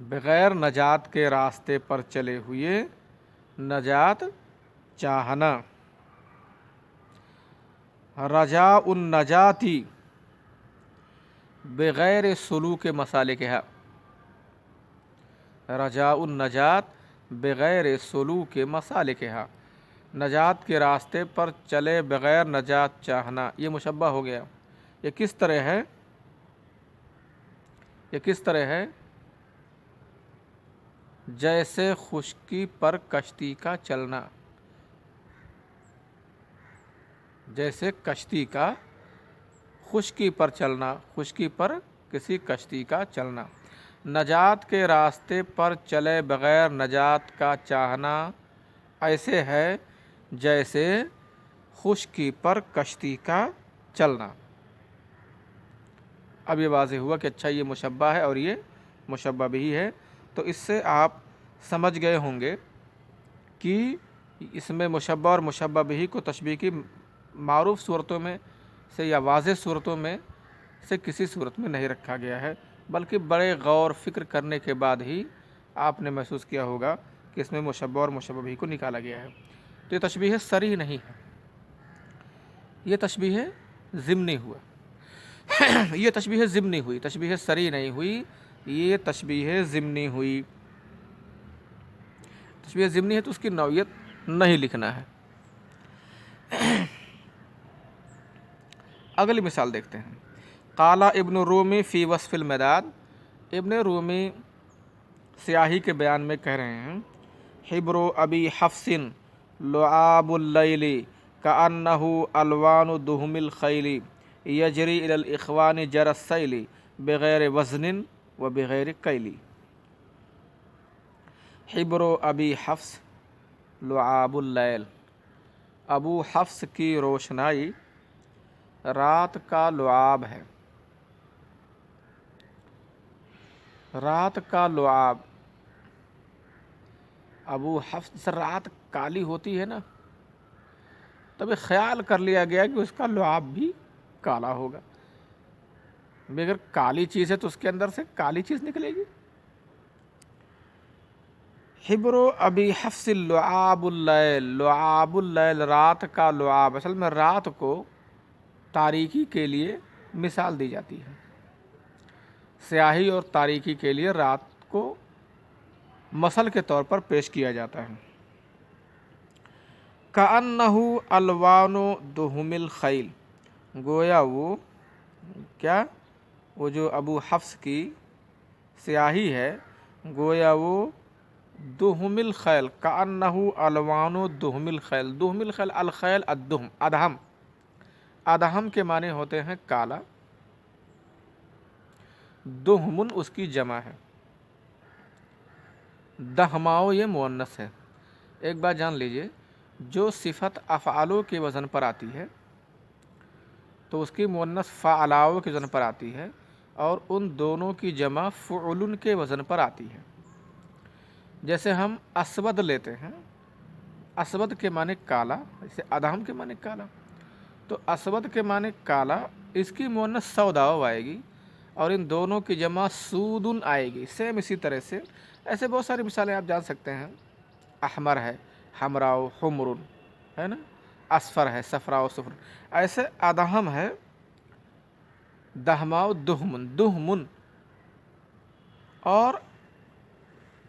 بغیر نجات کے راستے پر چلے ہوئے نجات چاہنا۔ رجاء النجاتی بغیر سلوک مسالکہا، رجاء النجات بغیر سلوک مسالکہا، نجات کے راستے پر چلے بغیر نجات چاہنا، یہ مشبہ ہو گیا۔ یہ کس طرح ہے؟ یہ کس طرح ہے؟ جیسے خشکی پر کشتی کا چلنا، جیسے کشتی کا خشکی پر چلنا، خشکی پر کسی کشتی کا چلنا۔ نجات کے راستے پر چلے بغیر نجات کا چاہنا ایسے ہے جیسے خشکی پر کشتی کا چلنا۔ اب یہ واضح ہوا کہ اچھا یہ مشبہ ہے اور یہ مشبہ بھی ہے، تو اس سے آپ سمجھ گئے ہوں گے کہ اس میں مشبہ اور مشبہ بھی کو تشبیہ کی معروف صورتوں میں سے یا واضح صورتوں میں سے کسی صورت میں نہیں رکھا گیا ہے، بلکہ بڑے غور فکر کرنے کے بعد ہی آپ نے محسوس کیا ہوگا کہ اس میں مشبہ اور مشبہ بھی کو نکالا گیا ہے۔ تو یہ تشبیہ صریح نہیں ہے، یہ تشبیہ ضمنی ہوا، یہ تشبیہ ضمنی ہوئی، تشبیہ صریح نہیں ہوئی، یہ تشبیہ ضمنی ہوئی۔ تشبیہ ضمنی ہے تو اس کی نوعیت نہیں لکھنا ہے۔ اگلی مثال دیکھتے ہیں۔ قال ابن رومی فی وصف المداد، ابن رومی سیاہی کے بیان میں کہہ رہے ہیں، حبر ابی حفص لعاب اللیل کأنہ الوان دہم الخیل یجری الی الاخوان جر السیل بغیر وزن و بغیر کیل۔ حبر ابی حفص لعاب اللیل، ابو حفص کی روشنائی رات کا لعاب ہے۔ رات کا لعاب، ابو حفص سے رات کالی ہوتی ہے نا، تب خیال کر لیا گیا کہ اس کا لعاب بھی کالا ہوگا۔ اگر کالی چیز ہے تو اس کے اندر سے کالی چیز نکلے گی۔ حبر ابی حفص لعاب اللیل، لعاب اللیل رات کا لعاب، اصل میں رات کو تاریکی کے لیے مثال دی جاتی ہے، سیاہی اور تاریکی کے لیے رات کو مثل کے طور پر پیش کیا جاتا ہے۔ کأنہ الوان دہم الخیل، گویا وہ کیا، وہ جو ابو حفص کی سیاہی ہے، گویا وہ دہم الخیل، کأنہ الوان دہم الخیل، دہم الخیل، الخیل الدہم، ادہم، ادہم کے معنی ہوتے ہیں کالا، دہمن اس کی جمع ہے، دہماؤ یہ مؤنث ہے۔ ایک بات جان لیجئے، جو صفت افعالو کے وزن پر آتی ہے تو اس کی مؤنث فعلاؤ کے وزن پر آتی ہے، اور ان دونوں کی جمع فعلن کے وزن پر آتی ہے۔ جیسے ہم اسود لیتے ہیں، اسود کے معنی کالا، جیسے ادہم کے معنی کالا، تو اسود کے معنی کالا، اس کی مؤنث سوداؤ آئے گی، اور ان دونوں کی جمع سودن آئے گی۔ سیم اسی طرح سے ایسے بہت ساری مثالیں آپ جان سکتے ہیں، احمر ہے، حمراء حمرن ہے نا، اصفر ہے، صفراء صفر، ایسے ادہم ہے دہماؤ دہمن، دہمن، اور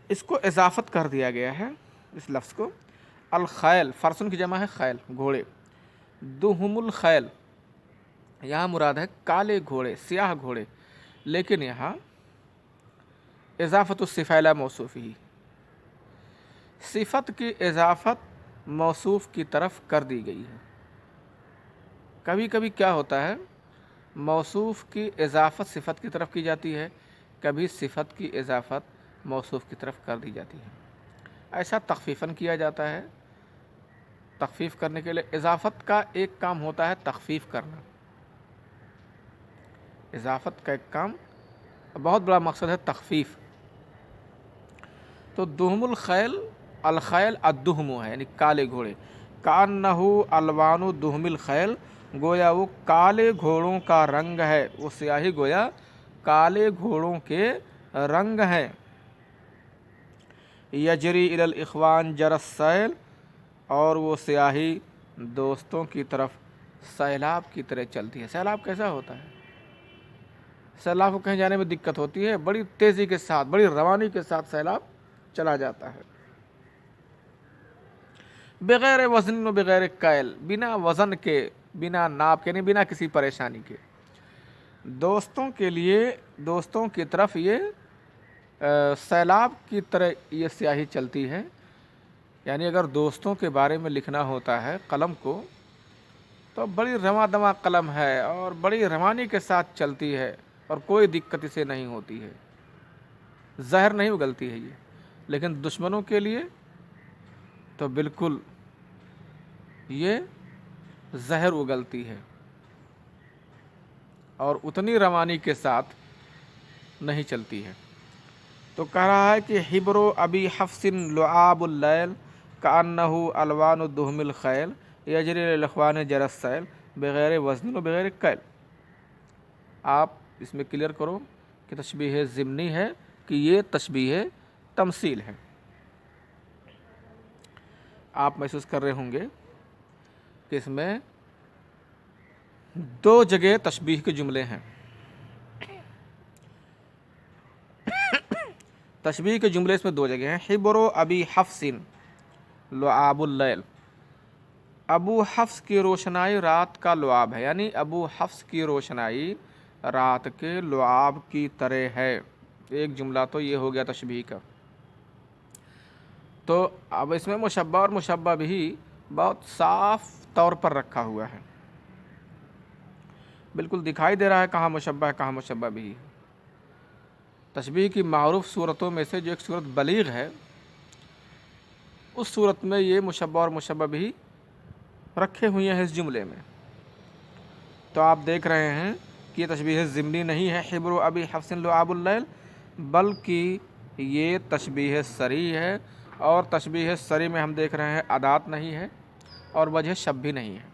اس کو اضافت کر دیا گیا ہے اس لفظ کو، الخیل، فرسن کی جمع ہے خیل، گھوڑے، دہم الخیل، یہاں مراد ہے کالے گھوڑے، سیاہ گھوڑے، لیکن یہاں اضافت الصفہ الی موصوف ہی، صفت کی اضافت موصوف کی طرف کر دی گئی ہے۔ کبھی کبھی کیا ہوتا ہے، موصوف کی اضافت صفت کی طرف کی جاتی ہے، کبھی صفت کی اضافت موصوف کی طرف کر دی جاتی ہے۔ ایسا تخفیفاً کیا جاتا ہے، تخفیف کرنے کے لیے اضافت کا ایک کام ہوتا ہے تخفیف کرنا، اضافت کا ایک کام، بہت بڑا مقصد ہے تخفیف۔ تو دہم الخیل، الخیل الدہم ہے، یعنی کالے گھوڑے، کأنہ الوان دہم الخیل، گویا وہ کالے گھوڑوں کا رنگ ہے، وہ سیاہی گویا کالے گھوڑوں کے رنگ ہے۔ یجری الی الاخوان جر السیل، اور وہ سیاہی دوستوں کی طرف سیلاب کی طرح چلتی ہے۔ سیلاب کیسا ہوتا ہے؟ سیلاب کو کہیں جانے میں دقت ہوتی ہے، بڑی تیزی کے ساتھ، بڑی روانی کے ساتھ سیلاب چلا جاتا ہے، بغیر وزن و بغیر کیل، بنا وزن کے، بنا ناپ کے، یعنی بنا کسی پریشانی کے۔ دوستوں کے لیے، دوستوں کی طرف یہ سیلاب کی طرح یہ سیاہی چلتی ہے، یعنی اگر دوستوں کے بارے میں لکھنا ہوتا ہے قلم کو تو بڑی رواں دواں قلم ہے اور بڑی روانی کے ساتھ چلتی ہے اور کوئی دقت اسے نہیں ہوتی ہے، زہر نہیں اگلتی ہے یہ۔ لیکن دشمنوں کے لیے تو بالکل یہ زہر اگلتی ہے اور اتنی روانی کے ساتھ نہیں چلتی ہے۔ تو کہہ رہا ہے کہ حبر ابی حفص لعاب اللیل کأنہ الوان الدہم الخیل یجری الاخوان جر السیل بغیر وزن و بغیر کیل۔ آپ اس میں کلیئر کرو کہ تشبیہ ضمنی ہے کہ یہ تشبیہ تمثیل ہے۔ آپ محسوس کر رہے ہوں گے کہ اس میں دو جگہ تشبیہ کے جملے ہیں۔ تشبیہ کے جملے اس میں دو جگہ ہیں۔ حبر ابی حفص لعاب اللیل، ابو حفص کی روشنائی رات کا لعاب ہے، یعنی ابو حفص کی روشنائی رات کے لعاب کی طرح ہے۔ ایک جملہ تو یہ ہو گیا تشبیہ کا۔ تو اب اس میں مشبہ اور مشبہ بھی بہت صاف طور پر رکھا ہوا ہے، بالکل دکھائی دے رہا ہے کہاں مشبہ ہے کہاں مشبہ بھی ہے۔ تشبیہ کی معروف صورتوں میں سے جو ایک صورت بلیغ ہے، اس صورت میں یہ مشبہ اور مشبہ بھی رکھے ہوئے ہیں اس جملے میں۔ تو آپ دیکھ رہے ہیں کہ یہ تشبیہ ضمنی نہیں ہے حبر ابی حفص لعاب اللیل، بلکہ یہ تشبیہ صریح ہے، اور تشبیہ صریح میں ہم دیکھ رہے ہیں ادات نہیں ہے اور وجہ شب بھی نہیں ہے۔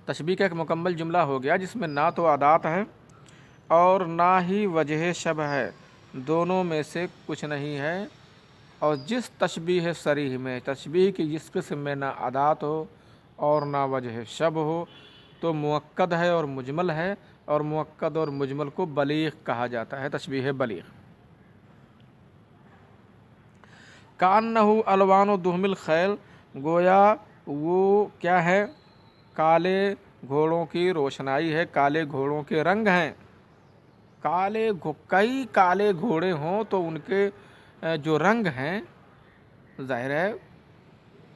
تشبیہ کا ایک مکمل جملہ ہو گیا جس میں نہ تو ادات ہے اور نہ ہی وجہ شب ہے، دونوں میں سے کچھ نہیں ہے۔ اور جس تشبیہ صریح میں، تشبیہ کی جس قسم میں نہ ادات ہو اور نہ وجہ شب ہو، تو مؤکد ہے اور مجمل ہے، اور مؤکد اور مجمل کو بلیغ کہا جاتا ہے، تشبیہ بلیغ۔ کأنہ الوان الدہم الخیل، گویا وہ کیا ہے؟ کالے گھوڑوں کی روشنائی ہے، کالے گھوڑوں کے رنگ ہیں۔ کئی کالے گھوڑے ہوں تو ان کے جو رنگ ہیں، ظاہر ہے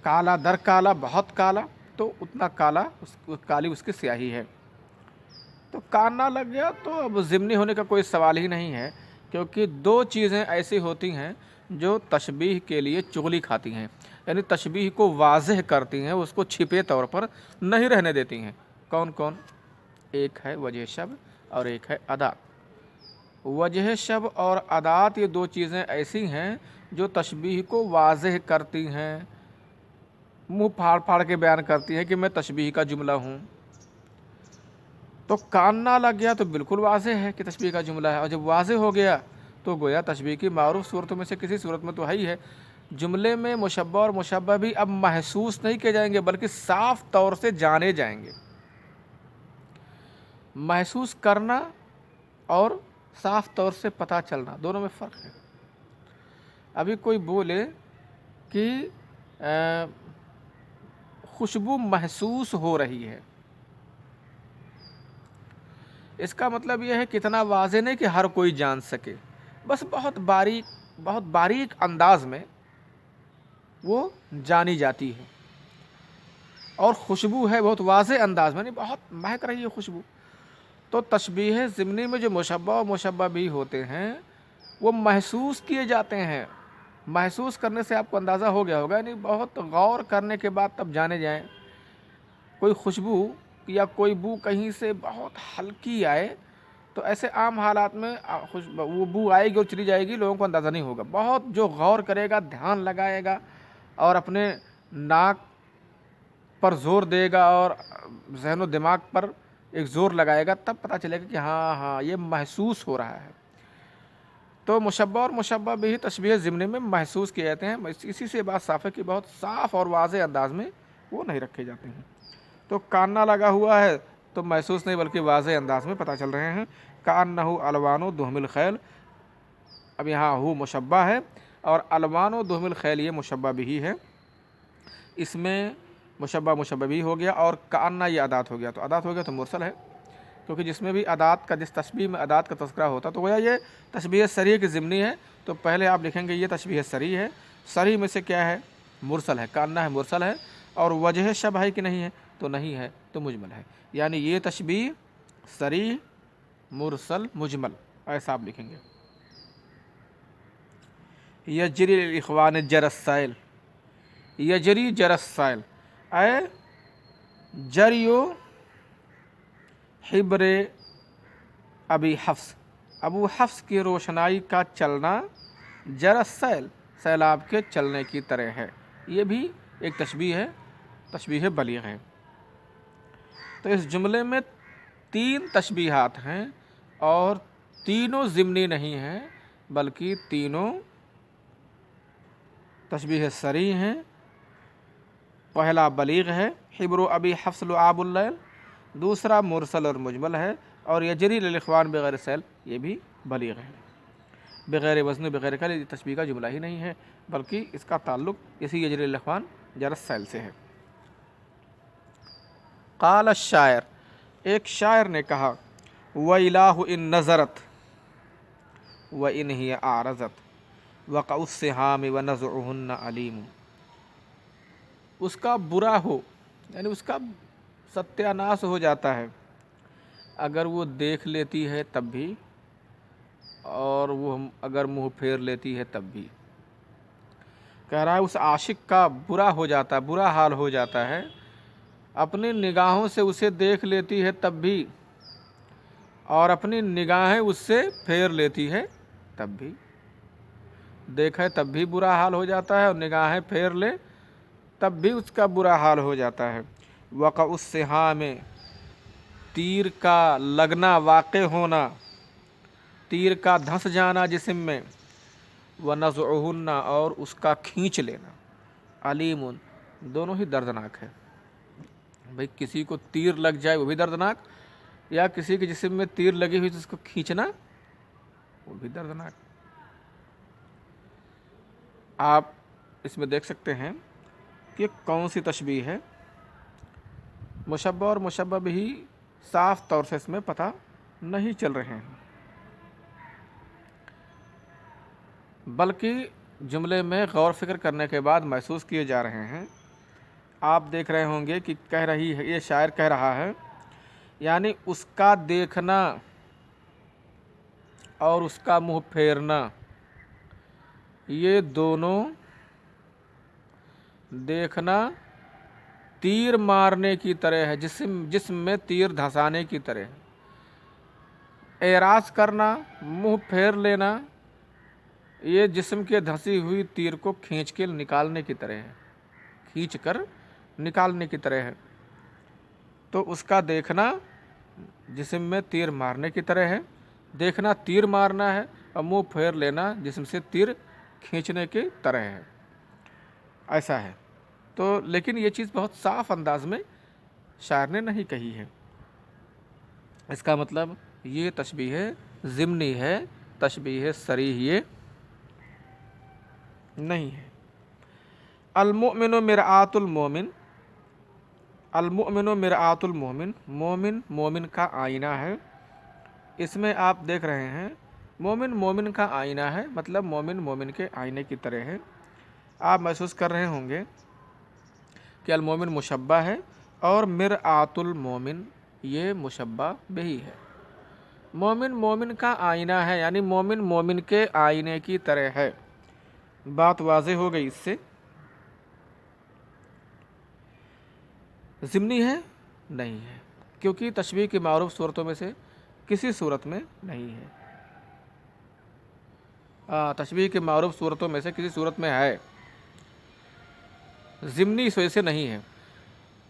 کالا در کالا، بہت کالا، تو اتنا کالا کالی اس کی سیاہی ہے۔ تو کانا لگ گیا تو اب ضمنی ہونے کا کوئی سوال ہی نہیں ہے، کیونکہ دو چیزیں ایسی ہوتی ہیں جو تشبیہ کے لیے چغلی کھاتی ہیں، یعنی تشبیہ کو واضح کرتی ہیں، اس کو چھپے طور پر نہیں رہنے دیتی ہیں۔ کون کون؟ ایک ہے وجہ شب اور ایک ہے ادات۔ وجہ شب اور ادات یہ دو چیزیں ایسی ہیں جو تشبیہ کو واضح کرتی ہیں، منہ پھاڑ پھاڑ کے بیان کرتی ہیں کہ میں تشبیہ کا جملہ ہوں۔ تو کاننا لگ گیا تو بالکل واضح ہے کہ تشبیہ کا جملہ ہے، اور جب واضح ہو گیا تو گویا تشبیہ کی معروف صورتوں میں سے کسی صورت میں تو ہے ہی ہے۔ جملے میں مشبہ اور مشبہ بھی اب محسوس نہیں کیے جائیں گے بلکہ صاف طور سے جانے جائیں گے۔ محسوس کرنا اور صاف طور سے پتہ چلنا، دونوں میں فرق ہے۔ ابھی کوئی بولے کہ خوشبو محسوس ہو رہی ہے، اس کا مطلب یہ ہے کہ اتنا واضح نہیں کہ ہر کوئی جان سکے، بس بہت باریک انداز میں وہ جانی جاتی ہے۔ اور خوشبو ہے بہت واضح انداز میں، نہیں بہت مہک رہی ہے خوشبو۔ تو تشبیہ ضمنی میں جو مشبہ و مشبہ بھی ہوتے ہیں وہ محسوس کیے جاتے ہیں۔ محسوس کرنے سے آپ کو اندازہ ہو گیا ہوگا، یعنی بہت غور کرنے کے بعد تب جانے جائیں۔ کوئی خوشبو یا کوئی بو کہیں سے بہت ہلکی آئے تو ایسے عام حالات میں وہ بو آئے گی اور چلی جائے گی، لوگوں کو اندازہ نہیں ہوگا۔ بہت جو غور کرے گا، دھیان لگائے گا اور اپنے ناک پر زور دے گا اور ذہن و دماغ پر ایک زور لگائے گا، تب پتہ چلے گا کہ ہاں یہ محسوس ہو رہا ہے۔ تو مشبہ اور مشبہ بھی تشبیہ ضمنی میں محسوس کیے جاتے ہیں، اسی سے بات صاف ہے کہ بہت صاف اور واضح انداز میں وہ نہیں رکھے جاتے ہیں۔ تو کاننا لگا ہوا ہے تو محسوس نہیں بلکہ واضح انداز میں پتہ چل رہے ہیں۔ کانہ الوان دہم الخیل، اب یہاں ہو مشبہ ہے اور الوان و دہم الخیل یہ مشبہ بھی ہے، اس میں مشبہ مشبہ بھی ہو گیا اور کانہ یہ ادات ہو گیا، تو ادات ہو گیا تو مرسل ہے، کیونکہ جس میں بھی ادات کا، جس تشبیہ میں ادات کا تذکرہ ہوتا تو گویا یہ تشبیہ صریح کی ضمنی ہے، تو پہلے آپ لکھیں گے یہ تشبیہ صریح ہے، صریح میں سے کیا ہے؟ مرسل ہے، کانہ ہے مرسل ہے، اور وجہ شبہ ہے کہ نہیں ہے؟ تو نہیں ہے، تو مجمل ہے، یعنی یہ تشبیہ صریح مرسل مجمل، ایسا آپ لکھیں گے۔ یجری الاخوان جر السائل، یجری جر السائل اے جریو حبر ابی حفص، ابو حفص کی روشنائی کا چلنا جر السیل سیلاب کے چلنے کی طرح ہے، یہ بھی ایک تشبیہ ہے، تشبیہ بلیغ ہے۔ تو اس جملے میں 3 تشبیہات ہیں اور تینوں ضمنی نہیں ہیں بلکہ تینوں تشبیہ صریح ہیں۔ پہلا بلیغ ہے، حبر ابی حفص لعاب اللیل، دوسرا مرسل اور مجمل ہے، اور یجری للاخوان بغیر سیل یہ بھی بلیغ ہے، بغیر وزن بغیر کل، یہ تشبیہ کا جملہ ہی نہیں ہے بلکہ اس کا تعلق اسی یجری للاخوان جر السیل سے ہے۔ قال الشاعر، ایک شاعر نے کہا، وَإِلَٰهُ إِن نَظَرَتْ وَإِنْ هِيَ أَعْرَضَتْ وَقَعُ السِّهَامِ وَنَزْعُهُنَّ عَلِيمٌ، اس کا برا ہو یعنی اس کا ستیہ ناش ہو جاتا ہے، اگر وہ دیکھ لیتی ہے تب بھی اور وہ اگر منہ پھیر لیتی ہے تب بھی، کہہ رہا ہے اس عاشق کا برا ہو جاتا ہے، برا حال ہو جاتا ہے، اپنی نگاہوں سے اسے دیکھ لیتی ہے تب بھی اور اپنی نگاہیں اس سے پھیر لیتی ہے تب بھی، دیکھے تب بھی برا حال ہو جاتا ہے اور نگاہیں پھیر لے تب بھی اس کا برا حال ہو جاتا ہے۔ وقع السہام، تیر کا لگنا، واقع ہونا، تیر کا دھنس جانا جسم میں، ونزعہن، اور اس کا کھینچ لینا، علیم، دونوں ہی دردناک ہے۔ بھئی کسی کو تیر لگ جائے وہ بھی دردناک، یا کسی کے جسم میں تیر لگی ہوئی تو اس کو کھینچنا وہ بھی دردناک۔ آپ اس میں دیکھ سکتے ہیں کہ کون سی تشبیہ ہے، مشبہ اور مشبہ بھی صاف طور سے اس میں پتہ نہیں چل رہے ہیں، بلکہ جملے میں غور فکر کرنے کے بعد محسوس کیے جا رہے ہیں۔ آپ دیکھ رہے ہوں گے کہ کہہ رہی ہے، یہ شاعر کہہ رہا ہے، یعنی اس کا دیکھنا اور اس کا منہ پھیرنا، یہ دونوں، دیکھنا تیر مارنے کی طرح ہے، جسم میں تیر دھسانے کی طرح ہے، اعراض کرنا، منہ پھیر لینا، یہ جسم کے دھسی ہوئی تیر کو کھینچ کے نکالنے کی طرح ہے، کھینچ کر نکالنے کی طرح ہے۔ تو اس کا دیکھنا جسم میں تیر مارنے کی طرح ہے، دیکھنا تیر مارنا ہے اور منہ پھیر لینا جسم سے تیر کھینچنے کی طرح ہے، ایسا ہے۔ تو لیکن یہ چیز بہت صاف انداز میں شاعر نے نہیں کہی ہے، اس کا مطلب یہ تشبیہ ضمنی ہے، تشبیہ صریح یہ نہیں ہے۔ المؤمن مرآۃ المومن، المؤمن مرآۃ المومن، مومن مومن کا آئینہ ہے۔ اس میں آپ دیکھ رہے ہیں مومن مومن کا آئینہ ہے، مطلب مومن مومن کے آئینے کی طرح ہے۔ آپ محسوس کر رہے ہوں گے کہ المومن مشبہ ہے اور مرآۃ المومن یہ مشبہ بھی ہے۔ مومن مومن کا آئینہ ہے یعنی مومن مومن کے آئینے کی طرح ہے، بات واضح ہو گئی۔ اس سے ضمنی ہے نہیں ہے، کیونکہ تشبیہ کی معروف صورتوں میں سے کسی صورت میں نہیں ہے، تشبیہ کی معروف صورتوں میں سے کسی صورت میں ہے، ضمنی اس وجہ سے نہیں ہے۔